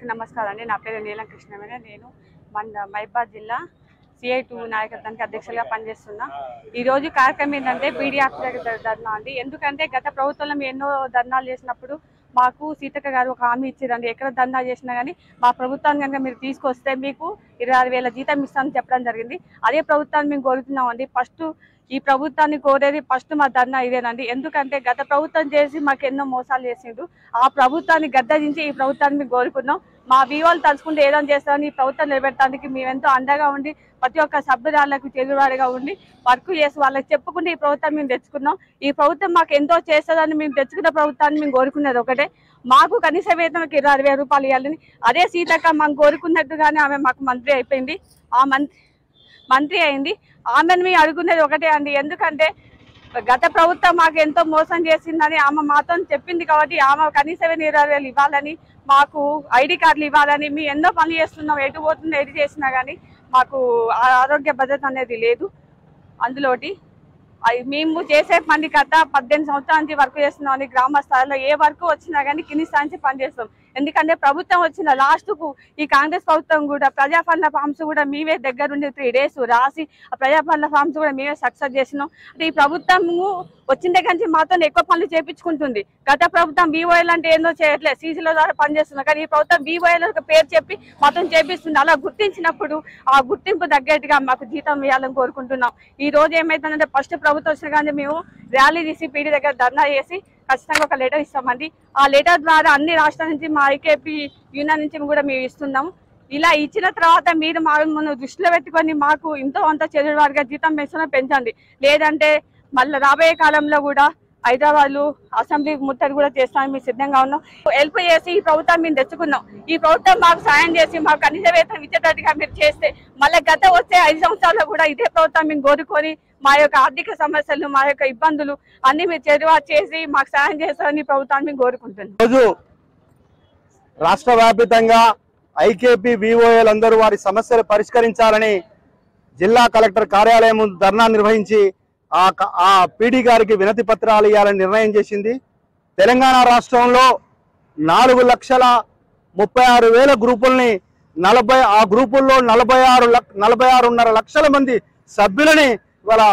నమస్కారం అండి. నా పేరు నీలం కృష్ణవేణ. నేను మహబూబాబాద్ జిల్లా CI2 నాయకత్వానికి అధ్యక్షులుగా పనిచేస్తున్నా. ఈరోజు కార్యక్రమం ఏంటంటే బీడీ ఆఫీసర్ ధర్నా అండి. ఎందుకంటే గత ప్రభుత్వంలో మేము ఎన్నో ధర్నాలు చేసినప్పుడు మాకు సీతక్క గారు ఒక హామీ ఇచ్చారండి, ఎక్కడ ధర్నా చేసినా కానీ మా ప్రభుత్వాన్ని కనుక మీరు తీసుకొస్తే మీకు 26,000 జీతం ఇస్తామని చెప్పడం జరిగింది. అదే ప్రభుత్వాన్ని మేము కోరుతున్నామండి. ఫస్ట్ ఈ ప్రభుత్వాన్ని కోరేది ఫస్ట్ మా ధర్నా ఇదేనండి. ఎందుకంటే గత ప్రభుత్వం చేసి మాకు ఎన్నో మోసాలు చేసిండు. ఆ ప్రభుత్వాన్ని గద్దదించి ఈ ప్రభుత్వాన్ని మేము కోరుకున్నాం. మా వీవాళ్ళు తలుచుకుంటే ఏదో చేస్తామని ఈ ప్రభుత్వం నిలబెట్టడానికి మేమెంతో అండగా ఉండి ప్రతి ఒక్క సభ్యురాలకు చెరువాడిగా ఉండి వర్క్ చేసి వాళ్ళకి చెప్పుకుంటే ఈ ప్రభుత్వాన్ని మేము తెచ్చుకున్నాం. ఈ ప్రభుత్వం మాకు ఎంతో చేస్తుందని మేము తెచ్చుకున్న ప్రభుత్వాన్ని మేము కోరుకునేది ఒకటే, మాకు కనీస వేతనకి 26,000 రూపాయలు ఇవ్వాలని. అదే సీతక్క మనం కోరుకున్నట్టుగానే ఆమె మాకు మంత్రి అయిపోయింది. ఆ మంత్రి అయింది. ఆమెను మేము అడుగునేది ఒకటే అండి. ఎందుకంటే గత ప్రభుత్వం మాకు ఎంతో మోసం చేసిందని ఆమె మాతో చెప్పింది కాబట్టి ఆమె కనీస 26,000 ఇవ్వాలని, మాకు ID కార్డులు ఇవ్వాలని మేము ఎన్నో పనులు చేస్తున్నాం. ఎటు పోతుందో ఎటు చేసినా కానీ మాకు ఆరోగ్య భద్రత అనేది లేదు. అందులోటి మేము చేసే పని గత 18 సంవత్సరాల నుంచి వర్క్ చేస్తున్నాం. గ్రామ స్థాయిలో ఏ వర్క్ వచ్చినా కానీ కింది స్థాయి నుంచి పనిచేస్తాం. ఎందుకంటే ప్రభుత్వం వచ్చిన లాస్ట్కు ఈ కాంగ్రెస్ ప్రభుత్వం కూడా ప్రజాపాలన ఫామ్స్ కూడా మేమే దగ్గరుండి 3 days రాసి ఆ ప్రజాపాలన ఫామ్స్ కూడా మేమే సక్సెస్ చేసినాం. అంటే ఈ ప్రభుత్వము వచ్చిన దగ్గర నుంచి మాతో ఎక్కువ పనులు చేయించుకుంటుంది. గత ప్రభుత్వం VOL అంటే ఏందో చేయట్లేదు, CCల ద్వారా పనిచేస్తున్నాం. కానీ ఈ ప్రభుత్వం VOL పేరు చెప్పి మాతో చేపిస్తుంది. అలా గుర్తించినప్పుడు ఆ గుర్తింపు తగ్గట్టుగా మాకు జీతం ఇవ్వాలని కోరుకుంటున్నాం. ఈ రోజు ఏమైతుందంటే ఫస్ట్ ప్రభుత్వం వచ్చిన కానీ మేము ర్యాలీ తీసి పీడీ దగ్గర ధర్నా చేసి ఖచ్చితంగా ఒక లెటర్ ఇస్తామండి. ఆ లెటర్ ద్వారా అన్ని రాష్ట్రాల నుంచి మా IKP యూనియన్ నుంచి కూడా మేము ఇస్తున్నాము. ఇలా ఇచ్చిన తర్వాత మీరు మన దృష్టిలో పెట్టుకొని మాకు ఇంతో అంత చెరువు వారిగా జీతం పెంచండి. లేదంటే మళ్ళీ రాబోయే కాలంలో కూడా హైదరాబాద్ అసెంబ్లీ ముట్టడి కూడా చేస్తామని మేము సిద్ధంగా ఉన్నాం. హెల్ప్ చేసి ఈ ప్రభుత్వం మేము తెచ్చుకున్నాం. ఈ ప్రభుత్వం మాకు సాయం చేసి మాకు కనీస వేతనం ఇచ్చేటట్టుగా మీరు చేస్తే మళ్ళీ గత వచ్చే 5 సంవత్సరాల్లో కూడా ఇదే ప్రభుత్వం మేము కోరుకొని మా యొక్క ఆర్థిక సమస్యలు మా యొక్క ఇబ్బందులు అన్ని మీరు చెరువు చేసి మాకు సాయం చేస్తారని ప్రభుత్వాన్ని మేము కోరుకుంటున్నాం. రోజు రాష్ట్ర వ్యాప్తంగా IKP VOL అందరూ వారి సమస్యలు పరిష్కరించాలని జిల్లా కలెక్టర్ కార్యాలయం ముందు ధర్నా నిర్వహించి ఆ PD గారికి వినతి పత్రాలు ఇవ్వాలని నిర్ణయం చేసింది. తెలంగాణ రాష్ట్రంలో 4,36,000 గ్రూపుల్ని ఆ గ్రూపుల్లో 46.5 లక్షల మంది సభ్యులని ఇవాళ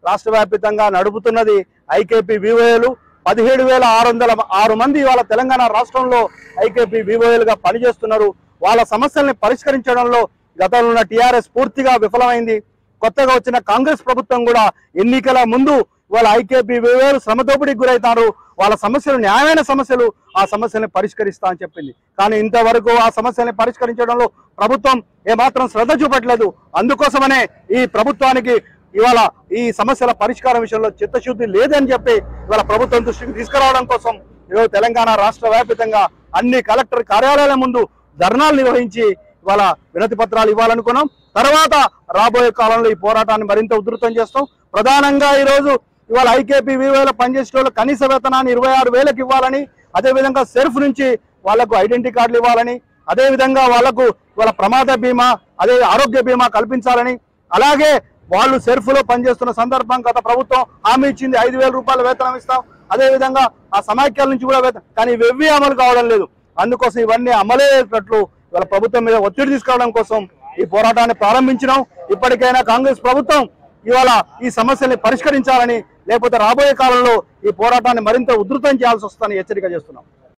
రాష్ట్ర వ్యాప్తంగా నడుపుతున్నది IKP VOL. 17,606 మంది ఇవాళ తెలంగాణ రాష్ట్రంలో IKP VOL గా పనిచేస్తున్నారు. వాళ్ళ సమస్యల్ని పరిష్కరించడంలో గతంలో ఉన్న TRS పూర్తిగా విఫలమైంది. కొత్తగా వచ్చిన కాంగ్రెస్ ప్రభుత్వం కూడా ఎన్నికల ముందు వాళ్ళ IKP VOL శ్రమదోపిడికి గురవుతారు, వాళ్ళ సమస్యలు న్యాయమైన సమస్యలు, ఆ సమస్యల్ని పరిష్కరిస్తా అని చెప్పింది. కానీ ఇంతవరకు ఆ సమస్యల్ని పరిష్కరించడంలో ప్రభుత్వం ఏమాత్రం శ్రద్ధ చూపట్లేదు. అందుకోసమనే ఈ ప్రభుత్వానికి ఇవాళ ఈ సమస్యల పరిష్కారం విషయంలో చిత్తశుద్ధి లేదని చెప్పి ఇవాళ ప్రభుత్వం దృష్టికి తీసుకురావడం కోసం ఈరోజు తెలంగాణ రాష్ట్ర వ్యాప్తంగా అన్ని కలెక్టర్ కార్యాలయాల ముందు ధర్నాలు నిర్వహించి ఇవాళ వినతి పత్రాలు ఇవ్వాలనుకున్నాం. తర్వాత రాబోయే కాలంలో ఈ పోరాటాన్ని మరింత ఉధృతం చేస్తాం. ప్రధానంగా ఈరోజు ఇవాళ IKP VOL పనిచేసే వాళ్ళు కనీస వేతనాన్ని 26,000కి ఇవ్వాలని, అదేవిధంగా సెర్ఫ్ నుంచి వాళ్లకు ఐడెంటిటీ కార్డులు ఇవ్వాలని, అదేవిధంగా వాళ్లకు ఇవాళ ప్రమాద బీమా, అదే ఆరోగ్య బీమా కల్పించాలని, అలాగే వాళ్ళు సెర్ఫ్లో పనిచేస్తున్న సందర్భం గత ప్రభుత్వం హామీ ఇచ్చింది 5,000 రూపాయల వేతనం ఇస్తాం, అదేవిధంగా ఆ సమాఖ్యల నుంచి కూడా వేతనం, కానీ ఇవి అమలు కావడం లేదు. అందుకోసం ఇవన్నీ అమలయ్యేటట్లు ఇవాళ ప్రభుత్వం మీద ఒత్తిడి తీసుకురావడం కోసం ఈ పోరాటాన్ని ప్రారంభించినాం. ఇప్పటికైనా కాంగ్రెస్ ప్రభుత్వం ఇవాళ ఈ సమస్యల్ని పరిష్కరించాలని, లేకపోతే రాబోయే కాలంలో ఈ పోరాటాన్ని మరింత ఉధృతం చేయాల్సి వస్తుందని హెచ్చరిక చేస్తున్నాం.